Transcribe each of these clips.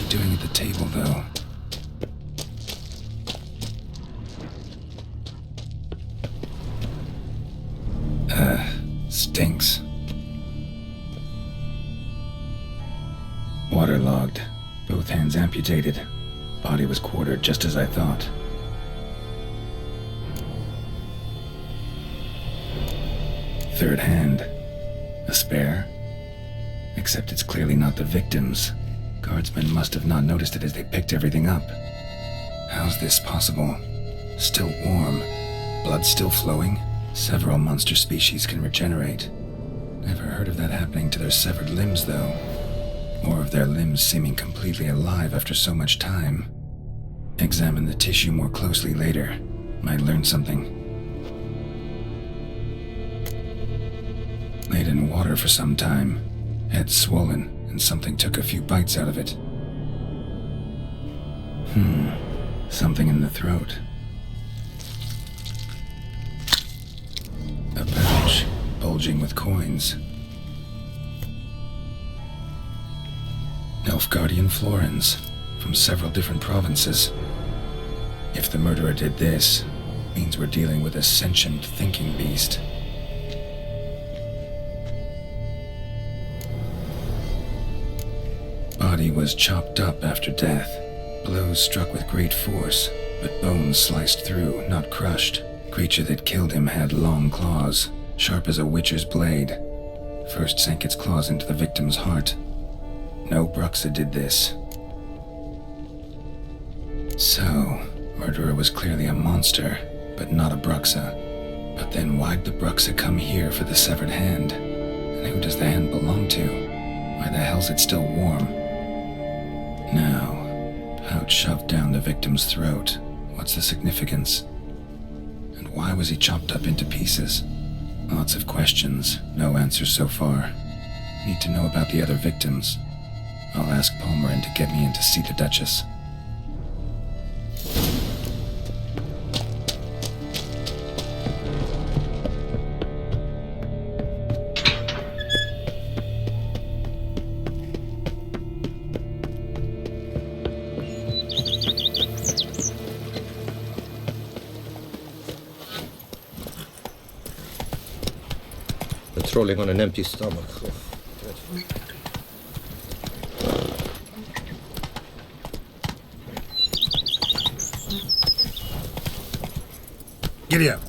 doing at the table, though? Stinks. Waterlogged. Both hands amputated. Body was quartered just as I thought. Third hand. A spare? Except it's clearly not the victim's. Guardsmen must have not noticed it as they picked everything up. How's this possible? Still warm. Blood still flowing? Several monster species can regenerate. Never heard of that happening to their severed limbs, though. Or of their limbs seeming completely alive after so much time. Examine the tissue more closely later. Might learn something. Laid in water for some time. Head swollen, and something took a few bites out of it. Something in the throat. A pouch, bulging with coins. Nilfgaardian florins, from several different provinces. If the murderer did this, means we're dealing with a sentient thinking beast. Body was chopped up after death. Blows struck with great force, but bones sliced through, not crushed. Creature that killed him had long claws, sharp as a witcher's blade. First sank its claws into the victim's heart. No BRUXA did this. So, murderer was clearly a monster, but not a BRUXA. But then why'd the BRUXA come here for the severed hand? And who does the hand belong to? Why the hell's it still warm? Now, pouch shoved down the victim's throat. What's the significance? And why was he chopped up into pieces? Lots of questions, no answers so far. Need to know about the other victims. I'll ask Palmerin to get me in to see the Duchess. Patrolling on an empty stomach. Giddy up.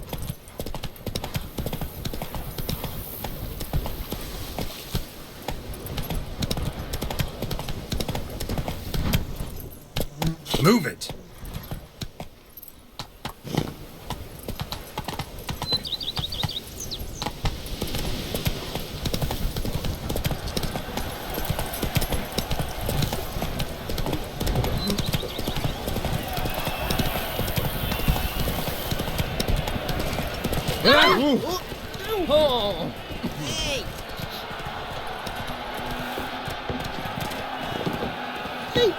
Move it. Oh. Hey! Hey!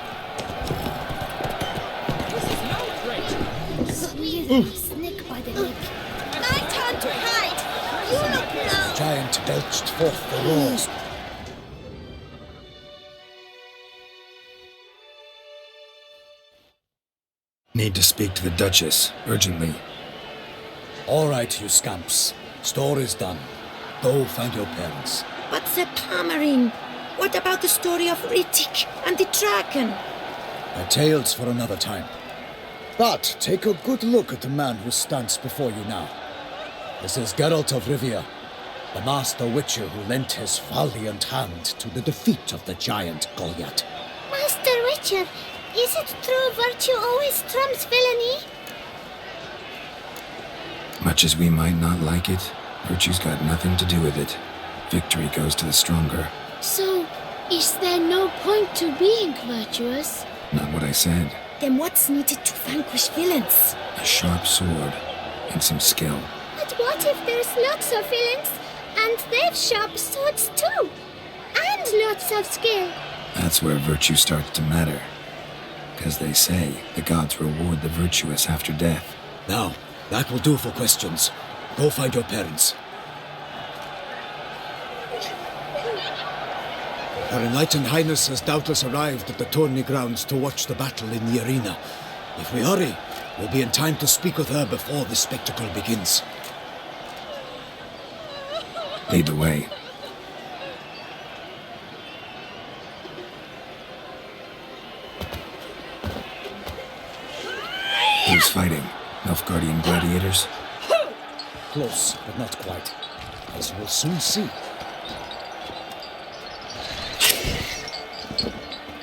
This is no threat. Squeeze snake by the leg. My turn to hide! You look now! Giant belched forth the roars. Need to speak to the Duchess, urgently. All right, you scamps. Store is done. Go find your parents. But the Palmerin, what about the story of Rittik and the dragon? A tale's for another time. But take a good look at the man who stands before you now. This is Geralt of Rivia, the master witcher who lent his valiant hand to the defeat of the giant Goliath. Master Witcher, is it true virtue always trumps villainy? Much as we might not like it, virtue's got nothing to do with it. Victory goes to the stronger. So, is there no point to being virtuous? Not what I said. Then what's needed to vanquish villains? A sharp sword and some skill. But what if there's lots of villains and they've sharp swords too? And lots of skill? That's where virtue starts to matter. Because they say the gods reward the virtuous after death. Now, that will do for questions. Go find your parents. Her Enlightened Highness has doubtless arrived at the tourney grounds to watch the battle in the arena. If we hurry, we'll be in time to speak with her before the spectacle begins. Lead the way. Who's fighting? Nilfgaardian gladiators? Close, but not quite. As we'll soon see.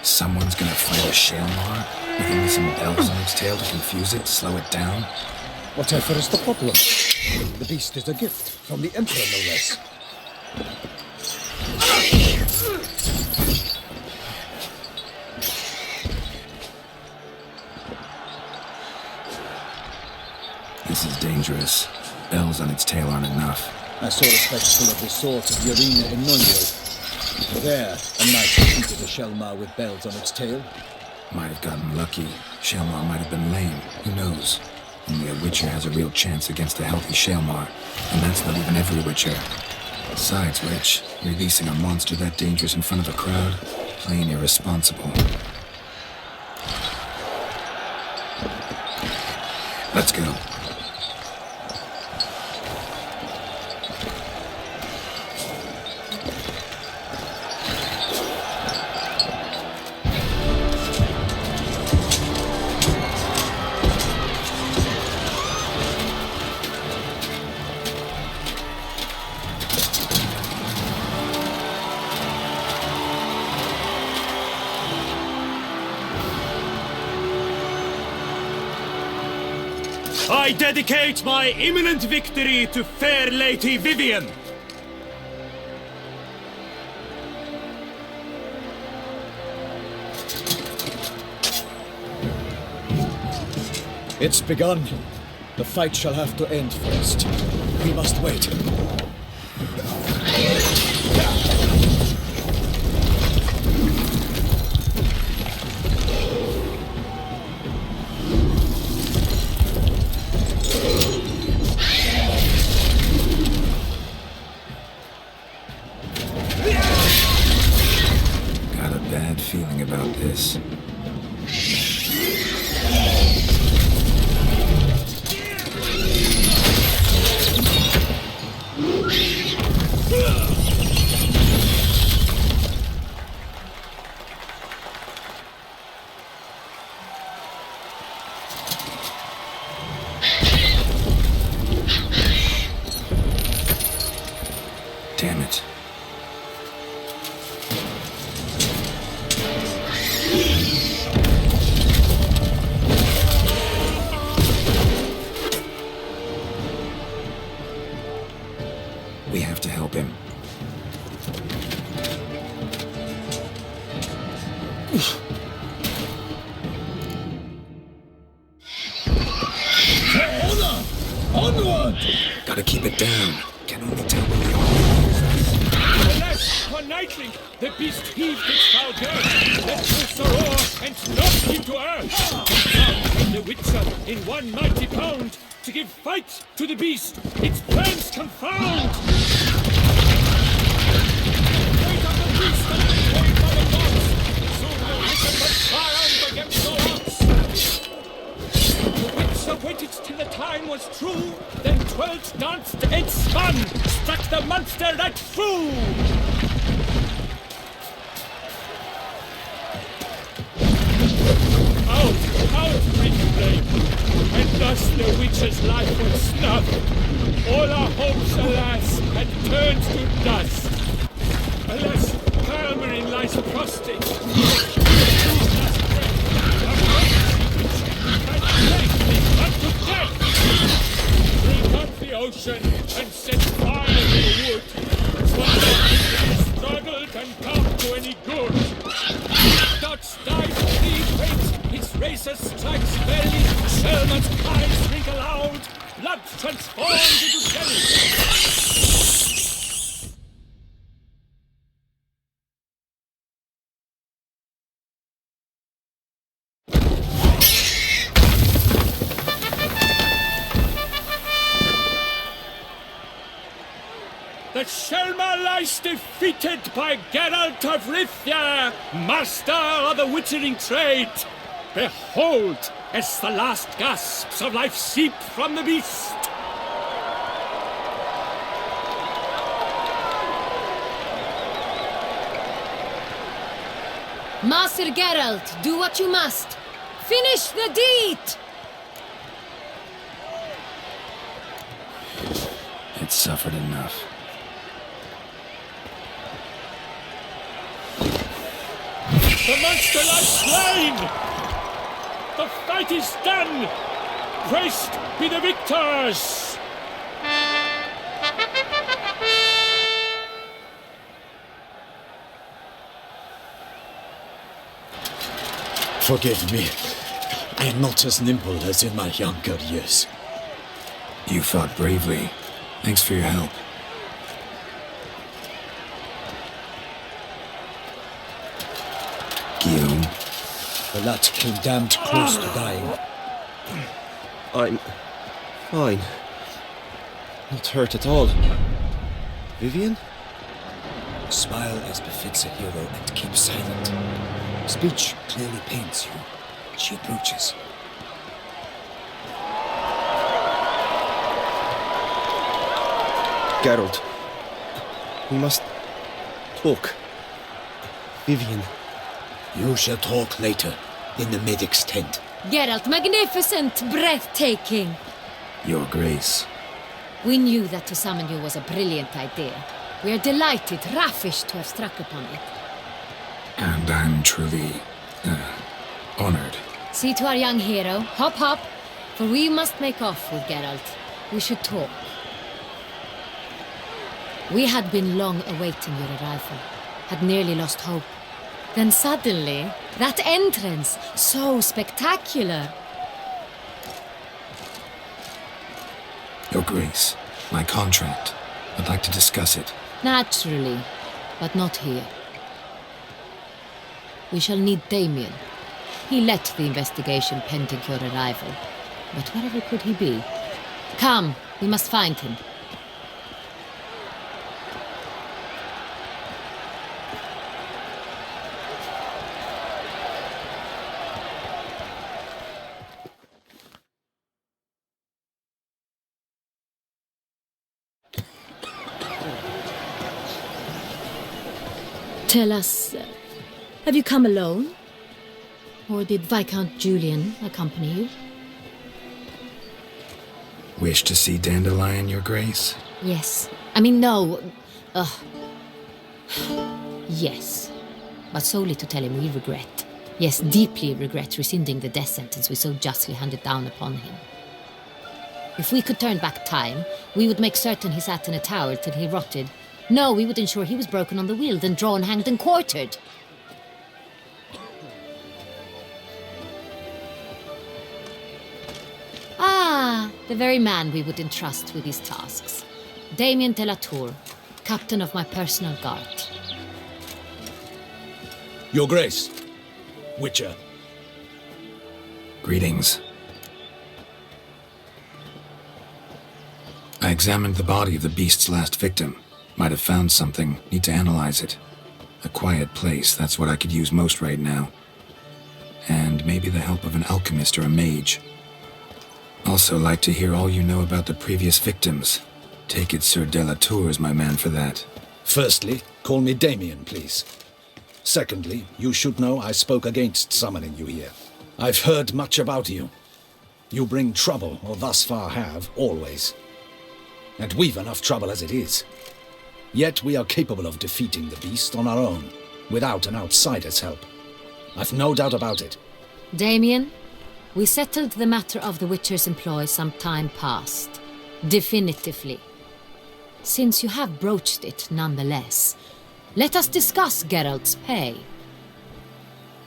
Someone's gonna fight a Shaelmaar with only some bells on its tail to confuse it, slow it down? Whatever is the problem? The beast is a gift from the Emperor, no less. This is dangerous. Bells on its tail aren't enough. I saw a spectacle of the sort at the arena in Monyo. There, a knight defeated a Shaelmaar with bells on its tail. Might have gotten lucky. Shaelmaar might have been lame. Who knows? Only a Witcher has a real chance against a healthy Shaelmaar, and that's not even every Witcher. Besides which, releasing a monster that dangerous in front of a crowd, plain irresponsible. Let's go. I dedicate my imminent victory to fair Lady Vivian. It's begun. The fight shall have to end first. We must wait. Got a bad feeling about this. Damn it. We have to help him. Onward! Gotta keep it down. Can only tell where we are. Alas, one nightling, the beast heaved its foul girth, let loose a roar, and knocked him to earth. Down came the Witcher in one mighty pound, to give fight to the beast, its plans confound. Wait on the beast and wait by the gods, soon the Witcher must triumph against the odds. The Witcher waited till the time was true, then twirled, danced, and spun, struck the monster right through. Out, bring flame, and thus the Witcher's life was snuffed. All our hopes, alas, had turned to dust. Alas, Calmarin lies prostrate. Bring up the ocean and set fire to the wood. But struggled and come to any good. Dutch dive, three waves, its racer strikes belly. Shaelmaar's eyes wrinkle out, blood transformed into jelly. The that Shaelmaar lies defeated by Geralt of Rivia, master of the witchering trade. Behold, as the last gasps of life seep from the beast. Master Geralt, do what you must. Finish the deed! It's suffered enough. The monster lies slain! The fight is done! Praised be the victors! Forgive me. I am not as nimble as in my younger years. You fought bravely. Thanks for your help. Guillaume, The lad came damned close to dying. I'm fine. Not hurt at all. Vivian? Smile as befits a hero and keep silent. Speech clearly pains you. She approaches. Geralt. We must talk. Vivian. You shall talk later, in the medic's tent. Geralt, magnificent, breathtaking. Your Grace. We knew that to summon you was a brilliant idea. We are delighted, ravished to have struck upon it. And I'm truly, honored. See to our young hero. Hop, hop. For we must make off with Geralt. We should talk. We had been long awaiting your arrival. Had nearly lost hope. Then suddenly, that entrance, so spectacular. Your Grace, my contract. I'd like to discuss it. Naturally, but not here. We shall need Damien. He led the investigation pending your arrival. But wherever could he be? Come, we must find him. Tell us, have you come alone? Or did Viscount Julian accompany you? Wish to see Dandelion, Your Grace? Yes. I mean, no. Yes. But solely to tell him we regret. Yes, deeply regret rescinding the death sentence we so justly handed down upon him. If we could turn back time, we would make certain he sat in a tower till he rotted. No, we would ensure he was broken on the wheel, then drawn, hanged, and quartered. Ah, the very man we would entrust with these tasks. Damien de la Tour, captain of my personal guard. Your Grace. Witcher. Greetings. I examined the body of the beast's last victim. Might have found something. Need to analyze it. A quiet place, that's what I could use most right now. And maybe the help of an alchemist or a mage. Also like to hear all you know about the previous victims. Take it Sir de la Tour is my man for that. Firstly, call me Damien, please. Secondly, you should know I spoke against summoning you here. I've heard much about you. You bring trouble, or thus far have, always. And we've enough trouble as it is. Yet we are capable of defeating the beast on our own, without an outsider's help. I've no doubt about it. Damien, we settled the matter of the Witcher's employ some time past. Definitively. Since you have broached it nonetheless, let us discuss Geralt's pay.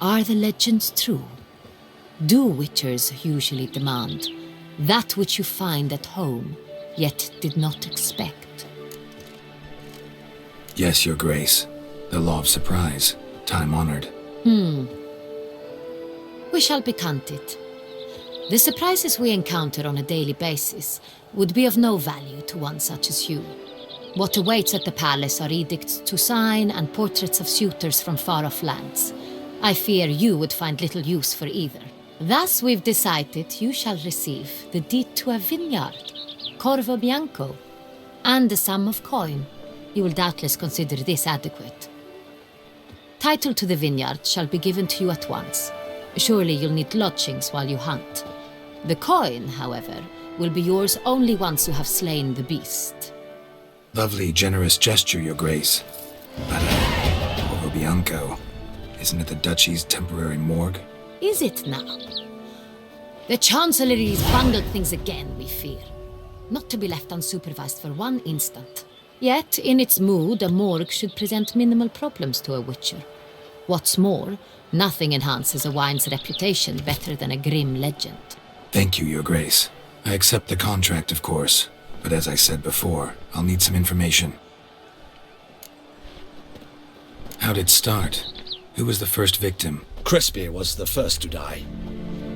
Are the legends true? Do Witchers usually demand that which you find at home, yet did not expect? Yes, Your Grace. The law of surprise. Time-honored. We shall be candid. The surprises we encounter on a daily basis would be of no value to one such as you. What awaits at the palace are edicts to sign and portraits of suitors from far-off lands. I fear you would find little use for either. Thus we've decided you shall receive the deed to a vineyard, CORVO BIANCO, and a sum of coin. You will doubtless consider this adequate. Title to the vineyard shall be given to you at once. Surely you'll need lodgings while you hunt. The coin, however, will be yours only once you have slain the beast. Lovely, generous gesture, Your Grace. But, CORVO BIANCO, isn't it the Duchy's temporary morgue? Is it now? The Chancellery's bungled things again, we fear. Not to be left unsupervised for one instant. Yet, in its mood, a morgue should present minimal problems to a witcher. What's more, nothing enhances a wine's reputation better than a grim legend. Thank you, Your Grace. I accept the contract, of course. But as I said before, I'll need some information. How'd it start? Who was the first victim? Crespi was the first to die.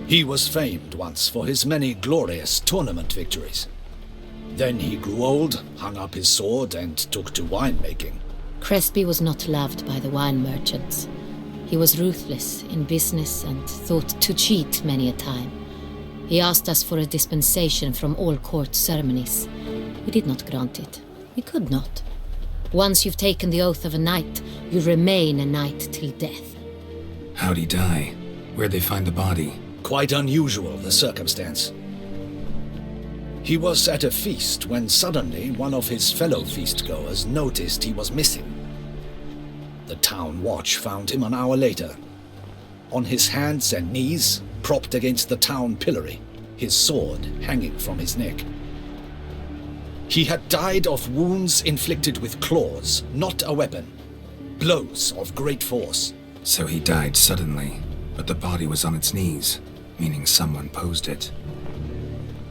He was famed once for his many glorious tournament victories. Then he grew old, hung up his sword, and took to winemaking. Crespi was not loved by the wine merchants. He was ruthless in business and thought to cheat many a time. He asked us for a dispensation from all court ceremonies. We did not grant it. We could not. Once you've taken the oath of a knight, you remain a knight till death. How'd he die? Where'd they find the body? Quite unusual, the circumstance. He was at a feast when suddenly one of his fellow feastgoers noticed he was missing. The town watch found him an hour later, on his hands and knees, propped against the town pillory, his sword hanging from his neck. He had died of wounds inflicted with claws, not a weapon. Blows of great force. So he died suddenly, but the body was on its knees, meaning someone posed it.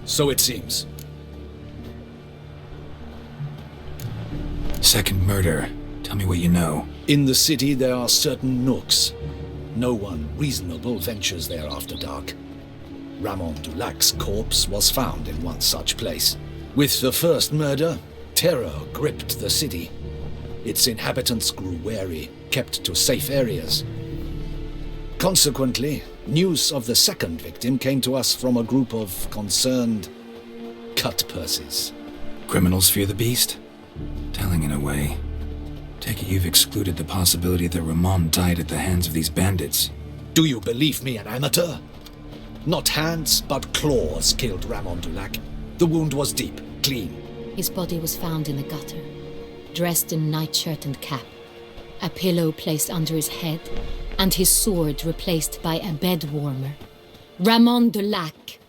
So it seems. Second murder. Tell me what you know. In the city there are certain nooks. No one reasonable ventures there after dark. Ramon Dulac's corpse was found in one such place. With the first murder, terror gripped the city. Its inhabitants grew wary, kept to safe areas. Consequently, news of the second victim came to us from a group of concerned cut-purses. Criminals fear the beast? Telling in a way. Take it you've excluded the possibility that Ramon died at the hands of these bandits. Do you believe me an amateur? Not hands, but claws killed Ramon Dulac. The wound was deep, clean. His body was found in the gutter, dressed in nightshirt and cap, a pillow placed under his head, and his sword replaced by a bed warmer. Ramon Dulac,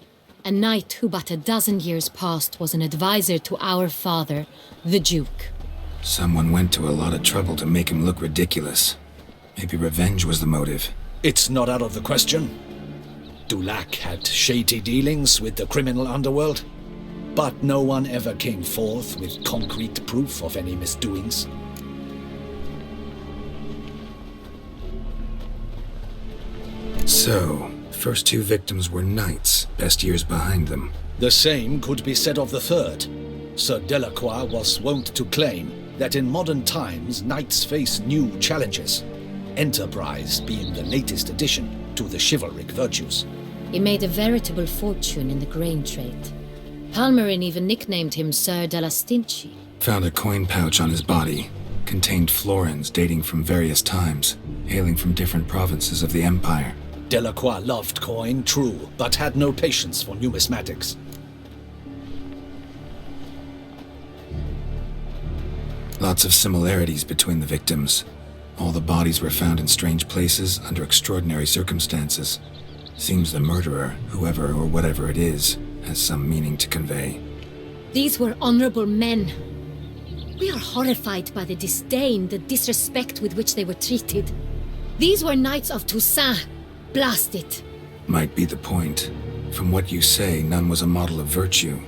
a knight who but a dozen years past was an advisor to our father, the Duke. Someone went to a lot of trouble to make him look ridiculous. Maybe revenge was the motive. It's not out of the question. Dulac had shady dealings with the criminal underworld, but no one ever came forth with concrete proof of any misdoings. So, the first two victims were knights, best years behind them. The same could be said of the third. Sir Delacroix was wont to claim that in modern times knights face new challenges, enterprise being the latest addition to the chivalric virtues. He made a veritable fortune in the grain trade. Palmerin even nicknamed him Sir della Stinci. Found a coin pouch on his body. Contained florins dating from various times, hailing from different provinces of the Empire. Delacroix loved coin, true, but had no patience for numismatics. Lots of similarities between the victims. All the bodies were found in strange places under extraordinary circumstances. Seems the murderer, whoever or whatever it is, has some meaning to convey. These were honorable men. We are horrified by the disdain, the disrespect with which they were treated. These were knights of Toussaint. Blast it. Might be the point. From what you say, none was a model of virtue.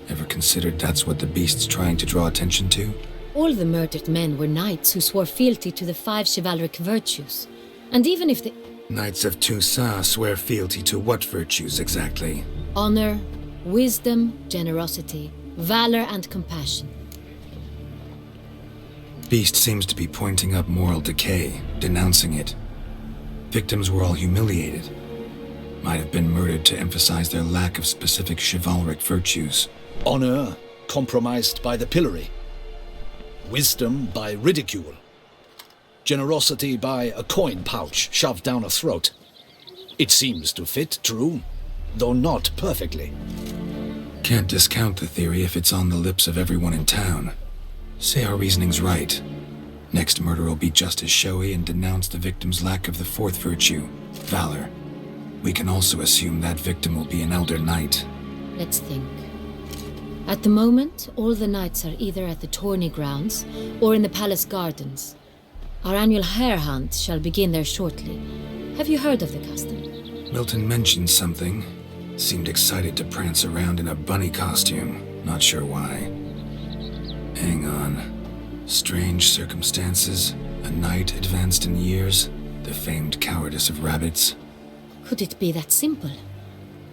Ever considered that's what the beast's trying to draw attention to? All the murdered men were knights who swore fealty to the 5 chivalric virtues. And even if the Knights of Toussaint swear fealty to what virtues exactly? honor, wisdom, generosity, valor, and compassion. beast seems to be pointing up moral decay, denouncing it. Victims were all humiliated. Might have been murdered to emphasize their lack of specific chivalric virtues. Honor compromised by the pillory. Wisdom by ridicule. Generosity by a coin pouch shoved down a throat. It seems to fit, true, though not perfectly. Can't discount the theory if it's on the lips of everyone in town. Say our reasoning's right. Next murder will be just as showy and denounce the victim's lack of the fourth virtue, valor. We can also assume that victim will be an elder knight. Let's think. At the moment, all the knights are either at the tourney grounds or in the palace gardens. Our annual hare hunt shall begin there shortly. Have you heard of the custom? Milton mentioned something. Seemed excited to prance around in a bunny costume. Not sure why. Hang on. Strange circumstances. A knight advanced in years. The famed cowardice of rabbits. Could it be that simple?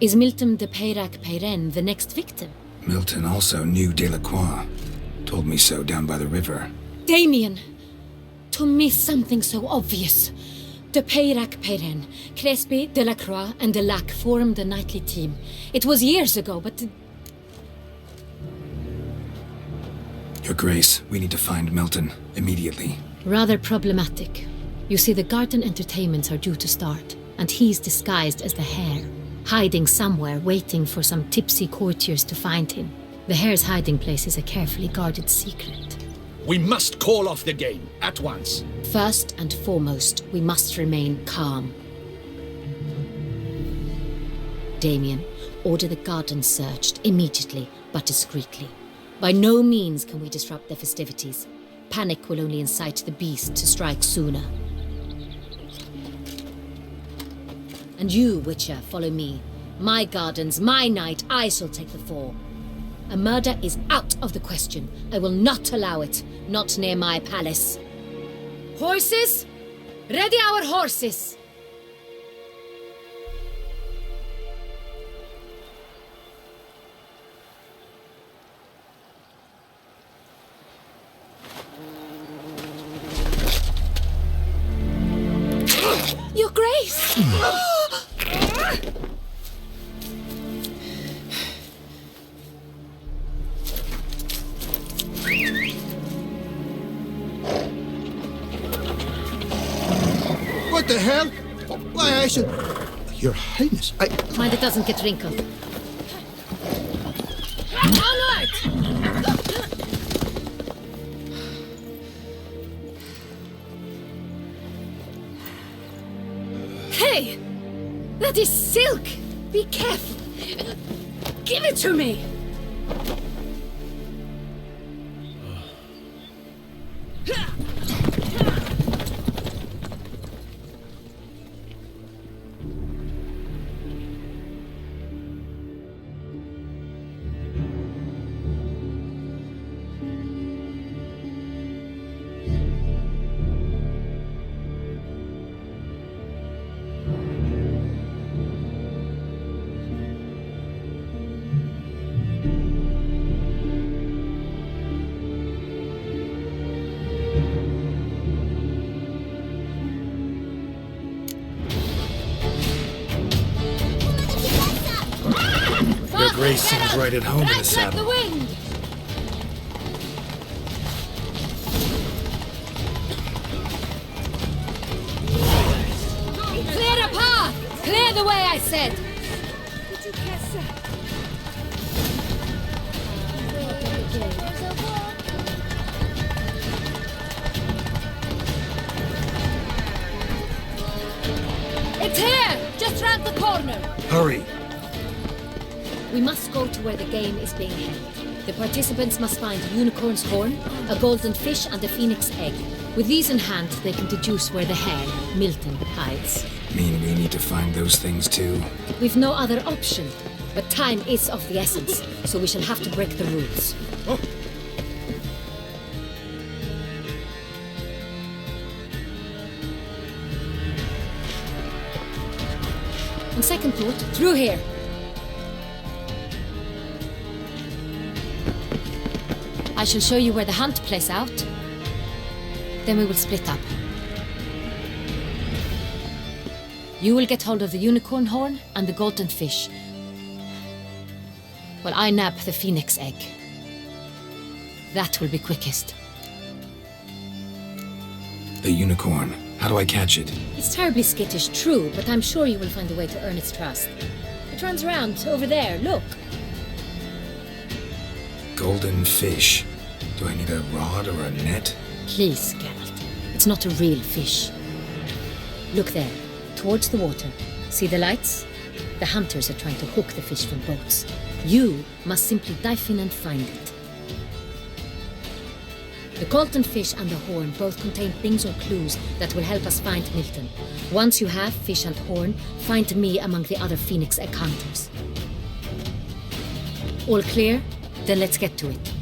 Is Milton de Peyrac-Peyren the next victim? Milton also knew Delacroix. Told me so down by the river. Damien! To miss something so obvious. De Peyrac-Peyren, Crespi, Delacroix, and Delac formed a knightly team. It was years ago, but... Your Grace, we need to find Milton, immediately. Rather problematic. You see, the garden entertainments are due to start, and he's disguised as the hare, hiding somewhere, waiting for some tipsy courtiers to find him. The hare's hiding place is a carefully guarded secret. We must call off the game, at once. First and foremost, we must remain calm. Damien, order the garden searched immediately, but discreetly. By no means can we disrupt the festivities. Panic will only incite the beast to strike sooner. And you, Witcher, follow me. My gardens, my night, I shall take the fall. A murder is out of the question. I will not allow it. Not near my palace. Horses! Ready our horses! Your Grace! What the hell? Why, I should... Your Highness, Mind it doesn't get wrinkled. Onward! Hey! That is silk! Be careful! Give it to me! Your Grace seems right at home in the Like the saddle. wind! Clear a path! Clear the way, I said! It's here! Just round the corner! Hurry! We must go to where the game is being held. The participants must find a unicorn's horn, a golden fish, and a phoenix egg. With these in hand, they can deduce where the hare, Milton, hides. Mean we need to find those things too? We've no other option. But time is of the essence, so we shall have to break the rules. On second thought, through here. I shall show you where the hunt plays out. Then we will split up. You will get hold of the unicorn horn and the golden fish, while I nab the phoenix egg. That will be quickest. The unicorn. How do I catch it? It's terribly skittish, true, but I'm sure you will find a way to earn its trust. It runs around over there, look. Golden fish. Do I need a rod or a net? Please, Geralt. It's not a real fish. Look there, towards the water. See the lights? The hunters are trying to hook the fish from boats. You must simply dive in and find it. The golden fish and the horn both contain things or clues that will help us find Milton. Once you have fish and horn, find me among the other phoenix egg hunters. All clear? Then let's get to it.